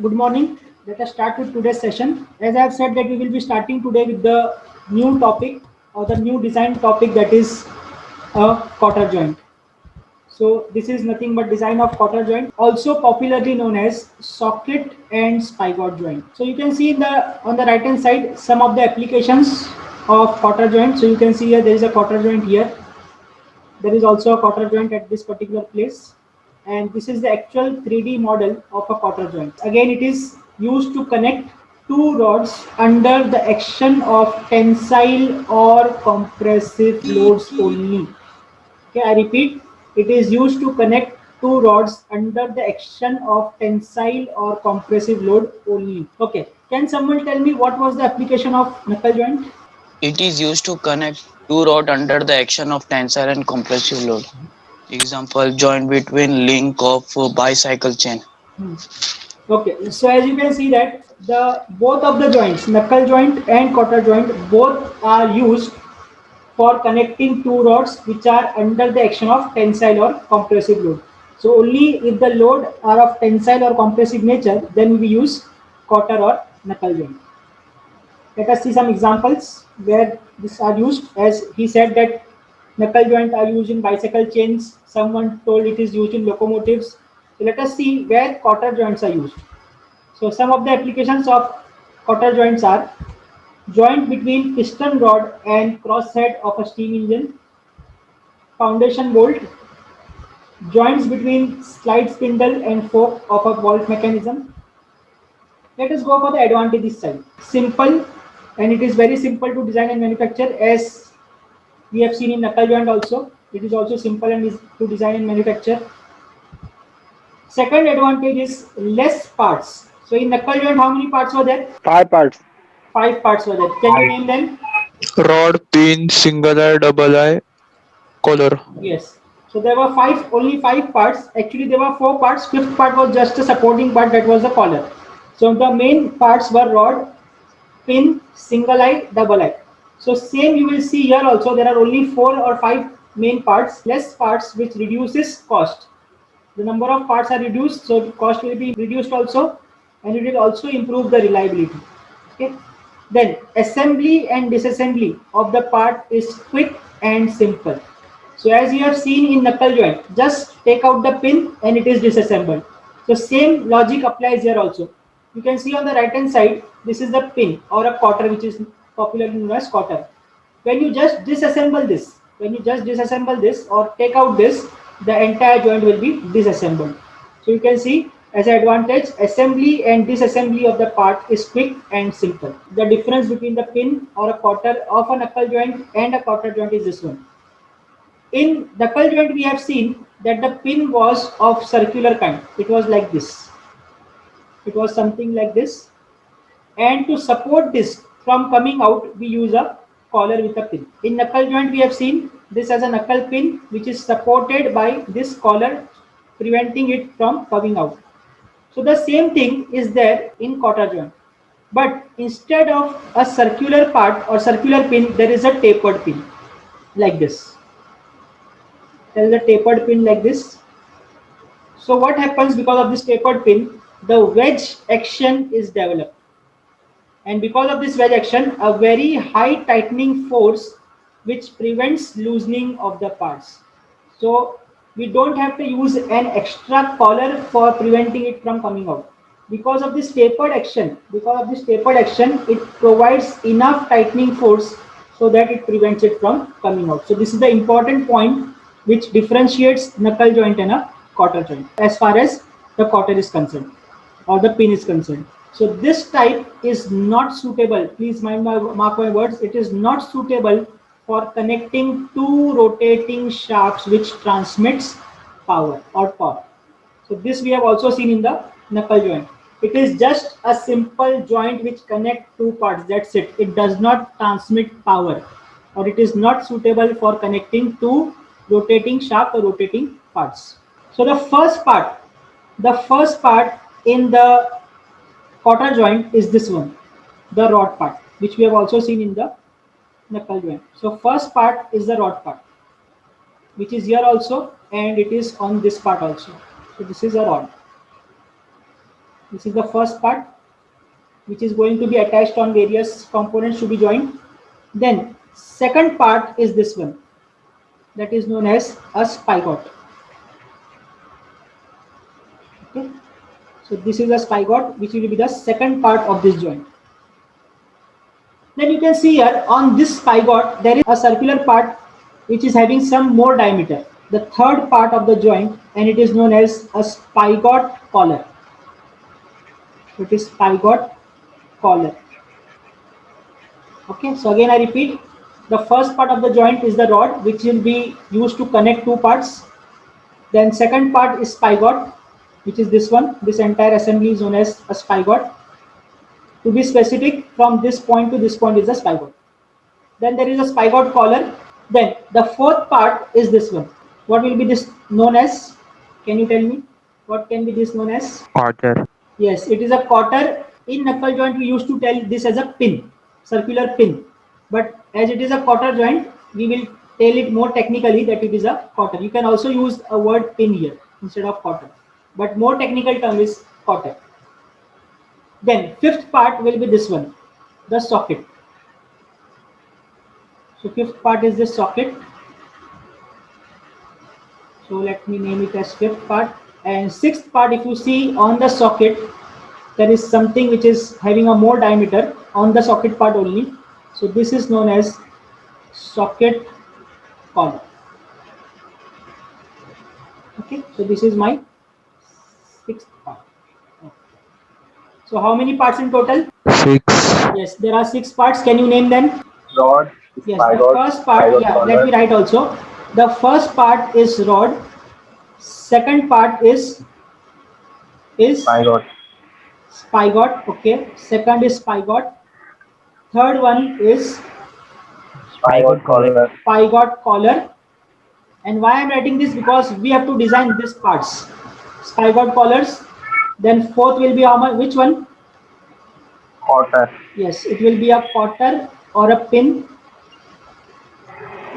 Good morning. Let us start with today's session. As I have said that we will be starting today with the new topic or the new design topic, that is a quarter joint. So this is nothing but design of quarter joint, also popularly known as socket and spigot joint. So you can see in the on the right hand side some of the applications of quarter joint. So you can see here there is a quarter joint here. There is also a quarter joint at this particular place, and this is the actual 3D model of a quarter joint. Again, it is used to connect two rods under the action of tensile or compressive loads only. Okay, I repeat, it is used to connect two rods under the action of tensile or compressive load only. Okay, can someone tell me what was the application of knuckle joint? It is used to connect two rods under the action of tensile and compressive load. Example, joint between link of bicycle chain. Hmm. Okay, so as you can see that the both of the joints, knuckle joint and quarter joint, both are used for connecting two rods which are under the action of tensile or compressive load. So only if the load are of tensile or compressive nature, then we use quarter or knuckle joint. Let us see some examples where these are used. As he said that knuckle joint are used in bicycle chains. Someone told it is used in locomotives. So let us see where quarter joints are used. So some of the applications of quarter joints are joint between piston rod and crosshead of a steam engine, foundation bolt, joints between slide spindle and fork of a bolt mechanism. Let us go for the advantages side. Simple, and it is very simple to design and manufacture, as we have seen in knuckle joint also. It is also simple and is to design and manufacture. Second advantage is less parts. So in knuckle joint, how many parts were there? Five parts. Five parts were there. Can you name them? Rod, pin, single eye, double eye, collar. Yes. So there were only five parts. Actually, there were four parts. Fifth part was just a supporting part, that was the collar. So the main parts were rod, pin, single eye, double eye. So same you will see here also. There are only four or five main parts, less parts, which reduces cost. The number of parts are reduced, so cost will be reduced also, and it will also improve the reliability. Okay. Then assembly and disassembly of the part is quick and simple. So as you have seen in knuckle joint, just take out the pin and it is disassembled. So same logic applies here also. You can see on the right hand side, this is the pin or a quarter, which is popularly known as quarter. When you just disassemble this or take out this, the entire joint will be disassembled. So you can see as an advantage, assembly and disassembly of the part is quick and simple. The difference between the pin or a quarter of a knuckle joint and a quarter joint is this one. In knuckle joint, we have seen that the pin was of circular kind. It was like this. It was something like this. And to support this from coming out, we use a collar with a pin. In knuckle joint, we have seen this as a knuckle pin, which is supported by this collar, preventing it from coming out. So the same thing is there in quarter joint. But instead of a circular part or circular pin, there is a tapered pin like this. There is a tapered pin like this. So what happens because of this tapered pin? The wedge action is developed. And because of this wedge action, a very high tightening force which prevents loosening of the parts. So we don't have to use an extra collar for preventing it from coming out. Because of this tapered action, it provides enough tightening force so that it prevents it from coming out. So this is the important point which differentiates knuckle joint and a quarter joint as far as the quarter is concerned or the pin is concerned. So this type is not suitable. Please mark my words. It is not suitable for connecting two rotating shafts which transmits power or torque. So this we have also seen in the knuckle joint. It is just a simple joint which connect two parts. That's it. It does not transmit power, or it is not suitable for connecting two rotating shaft or rotating parts. So the first part in the quarter joint is this one, the rod part, which we have also seen in the knuckle joint. So first part is the rod part, which is here also, and it is on this part also. So this is a rod. This is the first part, which is going to be attached on various components to be joined. Then second part is this one, that is known as a spigot. Okay, so this is a spigot which will be the second part of this joint. Then you can see here on this spigot there is a circular part which is having some more diameter, the third part of the joint, and it is known as a spigot collar. It is spigot collar. Okay, so again I repeat, the first part of the joint is the rod which will be used to connect two parts. Then second part is spigot, which is this one. This entire assembly is known as a spigot. To be specific, from this point to this point is a spigot. Then there is a spigot collar. Then the fourth part is this one. What will be this known as? Can you tell me? What can be this known as? Quarter. Yes, it is a quarter. In knuckle joint, we used to tell this as a pin, circular pin. But as it is a quarter joint, we will tell it more technically that it is a quarter. You can also use a word pin here instead of quarter. But more technical term is quarter. Then fifth part will be this one, the socket. So fifth part is this socket. So let me name it as fifth part. And sixth part, if you see on the socket, there is something which is having a more diameter on the socket part only. So this is known as socket collar. Okay, so this is my sixth part. So how many parts in total? 6. Yes, there are 6 parts. Can you name them? Rod, Yes, spigot, the first part, spigot yeah, collar, let me write also. The first part is rod. Second part is spigot, spigot. Okay. Second is spigot. Third one is spigot collar, spigot collar. And why I'm writing this? Because we have to design these parts. Spigot collars. Then fourth will be which one? quarter, Yes, it will be a quarter or a pin.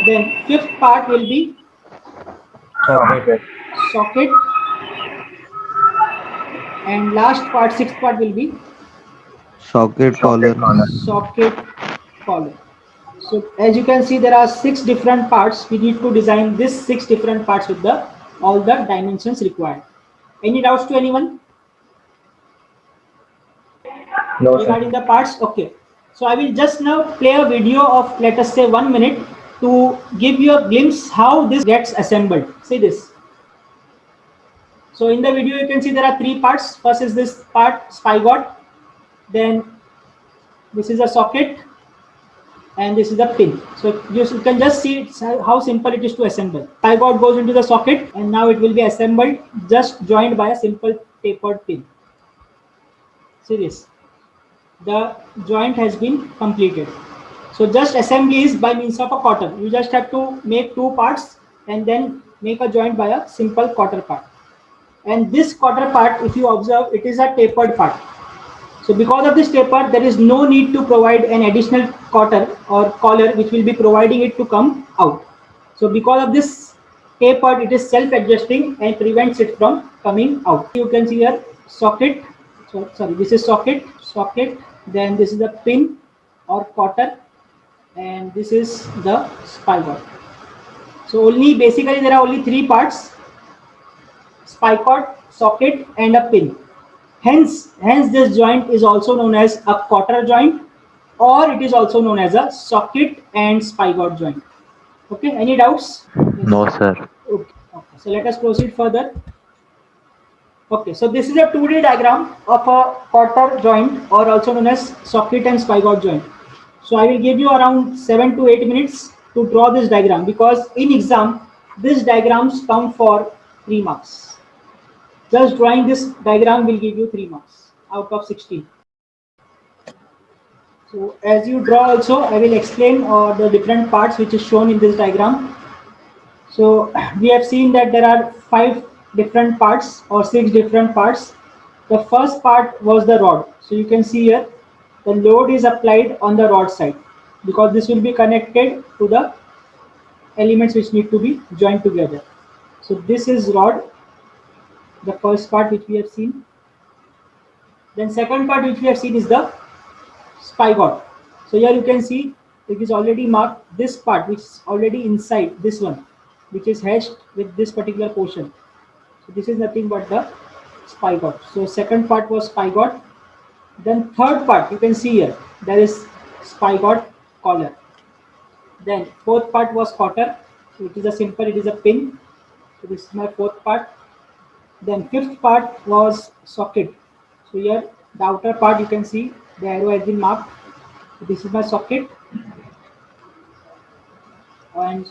Then fifth part will be socket, socket. And last part, sixth part will be Socket collar. socket collar. So as you can see, there are 6 different parts. We need to design these 6 different parts with the all the dimensions required. Any doubts to anyone no sir, regarding the parts? Okay. So I will just now play a video of, let us say, 1 minute to give you a glimpse how this gets assembled. See this. So in the video you can see there are 3 parts. First is this part, spigot. Then this is a socket. And this is the pin. So you can just see how simple it is to assemble. Spigot goes into the socket and now it will be assembled, just joined by a simple tapered pin. See this. The joint has been completed. So just assembly is by means of a quarter. You just have to make 2 parts and then make a joint by a simple quarter part. And this quarter part, if you observe, it is a tapered part. So because of this taper, there is no need to provide an additional quarter or collar which will be providing it to come out. So because of this taper, it is self-adjusting and prevents it from coming out. You can see here socket. So sorry, this is socket. Then this is the pin or quarter, and this is the spigot. So only basically there are only 3 parts: spigot, socket, and a pin. Hence this joint is also known as a quarter joint, or it is also known as a socket and spigot joint. Okay, any doubts? No, sir. Okay. So let us proceed further. Okay, so this is a 2D diagram of a quarter joint, or also known as socket and spigot joint. So I will give you around 7 to 8 minutes to draw this diagram, because in exam these diagrams come for 3 marks. Just drawing this diagram will give you 3 marks out of 16. So as you draw also, I will explain the different parts which is shown in this diagram. So we have seen that there are 5 different parts or 6 different parts. The first part was the rod. So you can see here the load is applied on the rod side, because this will be connected to the elements which need to be joined together. So this is rod, the first part which we have seen. Then second part which we have seen is the spigot. So here you can see it is already marked, this part which is already inside this one, which is hashed with this particular portion. So this is nothing but the spigot. So second part was spigot. Then third part you can see here, there is spigot collar. Then fourth part was cotter. So it is a simple, it is a pin. So this is my fourth part. Then fifth part was socket. So here the outer part you can see the arrow has been marked. So this is my socket, and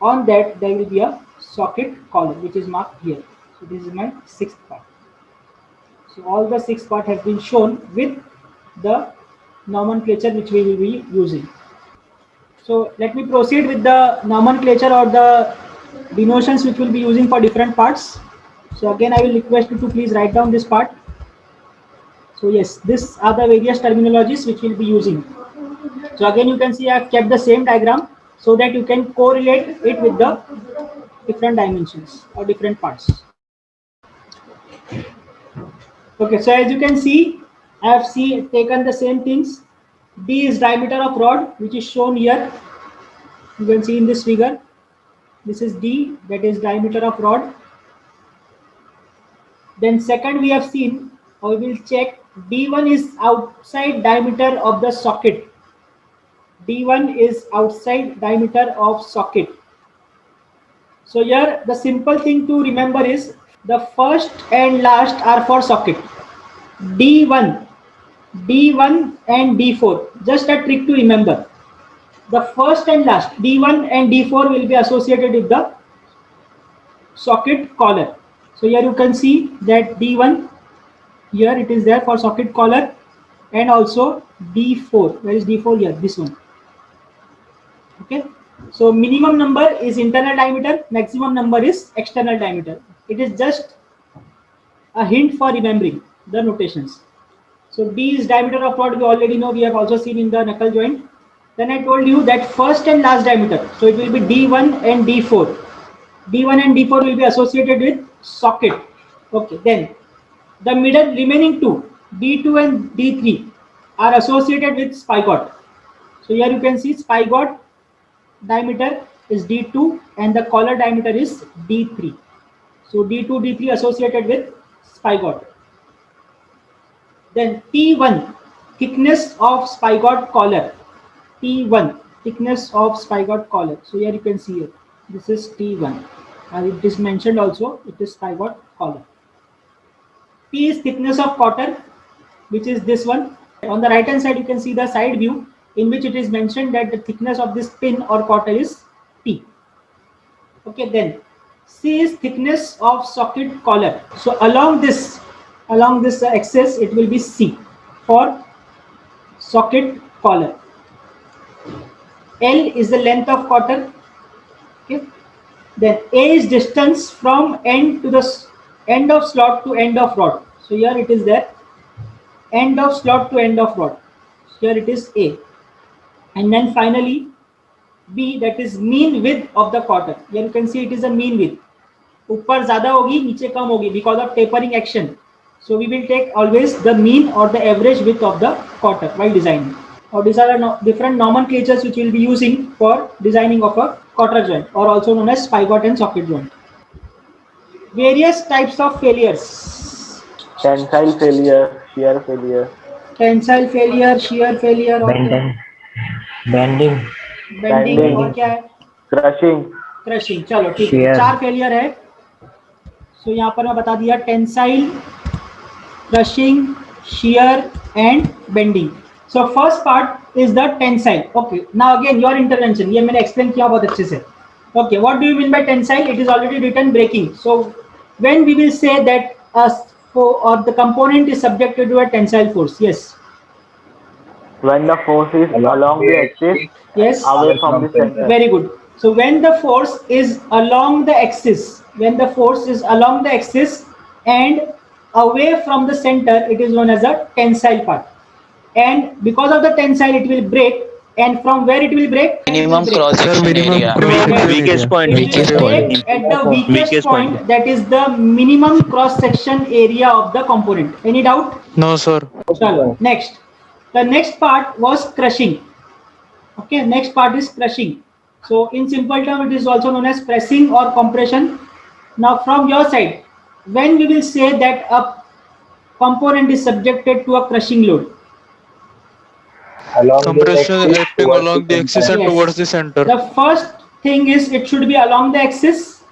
on that there will be a socket collar which is marked here. So this is my sixth part. So all the six part has been shown with the nomenclature which we will be using. So let me proceed with the nomenclature or the denotions which we'll be using for different parts. So again I will request you to please write down this part. So yes, these are the various terminologies which we'll be using. So again you can see I have kept the same diagram so that you can correlate it with the different dimensions or different parts. Okay, so as you can see, I have taken the same things. D is diameter of rod, which is shown here. You can see in this figure. This is D, that is diameter of rod. Then second we have seen, or we will check, D1 is outside diameter of the socket. D1 is outside diameter of socket. So here the simple thing to remember is the first and last are for socket. D1 and D4. Just a trick to remember. The first and last, D1 and D4 will be associated with the socket collar. So here you can see that D1, here it is there for socket collar, and also D4. Where is D4? Here, this one. Okay. So minimum number is internal diameter, maximum number is external diameter. It is just a hint for remembering the notations. So D is diameter of rod, we already know, we have also seen in the knuckle joint. Then I told you that first and last diameter, so it will be D1 and D4. D1 and D4 will be associated with socket. Okay, then the middle remaining two, D2 and D3, are associated with spigot. So here you can see spigot diameter is D2 and the collar diameter is D3. So D2, D3 associated with spigot. Then T1, thickness of spigot collar. T1, thickness of spigot collar. So here you can see it. This is T1. And it is mentioned also, it is spigot collar. T is thickness of cotter, which is this one. On the right hand side, you can see the side view in which it is mentioned that the thickness of this pin or cotter is T. Okay, then C is thickness of socket collar. So along this axis, it will be C for socket collar. L is the length of cotter. Okay. Then A is distance from end to the end of slot to end of rod. So here it is there, end of slot to end of rod. Here it is A. And then finally B, that is mean width of the cotter. Here you can see it is a mean width. ऊपर ज़्यादा होगी, नीचे कम होगी because of tapering action. So we will take always the mean or the average width of the cotter while designing. Or these are different nomenclatures which we will be using for designing of a cotter joint, or also known as spigot and socket joint. Various types of failures. Tensile failure, shear failure. Tensile failure, shear failure, और Bending. Bending, और क्या है? Crushing. चलो ठीक है, चार failure है. सो यहाँ पर मैं बता दिया, tensile, crushing, shear and bending. So first part is the tensile. Okay, now again your intervention. ये मैंने explain किया बहुत अच्छे से. Okay, what do you mean by tensile? It is already written breaking. So when we will say that the component is subjected to a tensile force? Yes. When the force is along the axis, Yes. away from the center. Very good. So when the force is along the axis, and away from the center, it is known as a tensile part. And because of the tensile, it will break And from where it will break? Minimum cross Sir, section minimum area. cross section Weakest area. point. It Weakest will point. break at the weakest Weakest point, point. that is the minimum cross section area of the component. Any doubt? No, sir. Chalo. Next. The next part was crushing. Okay, next part is crushing. So in simple term, it is also known as pressing or compression. Now from your side, when we will say that a component is subjected to a crushing load? Compression acting along the axis and Yes. towards the center. The first thing is it should be along the axis.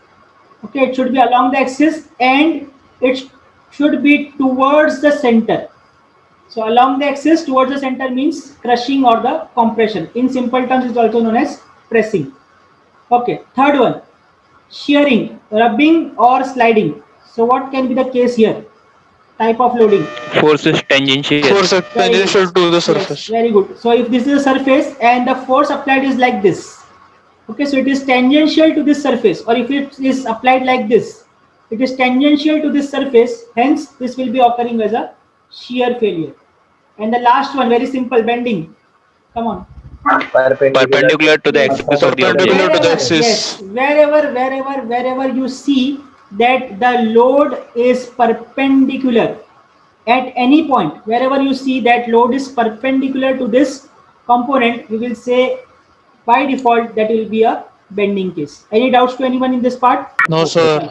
Okay, it should be along the axis and it should be towards the center. So along the axis towards the center means crushing or the compression. In simple terms, it is also known as pressing. Okay, third one, shearing, rubbing or sliding. So what can be the case here? Type of loading. Force is tangential. Force tangential to the Yes, surface. very good. So if this is a surface and the force applied is like this, okay, so it is tangential to this surface, or if it is applied like this, it is tangential to this surface, hence this will be occurring as a shear failure. And the last one, very simple, bending. Come on. Perpendicular to the axis of the Perpendicular object. to the axis. Yes, wherever you see that the load is perpendicular at any point, wherever you see that load is perpendicular to this component, we will say by default that will be a bending case. Any doubts to anyone in this part? No, sir.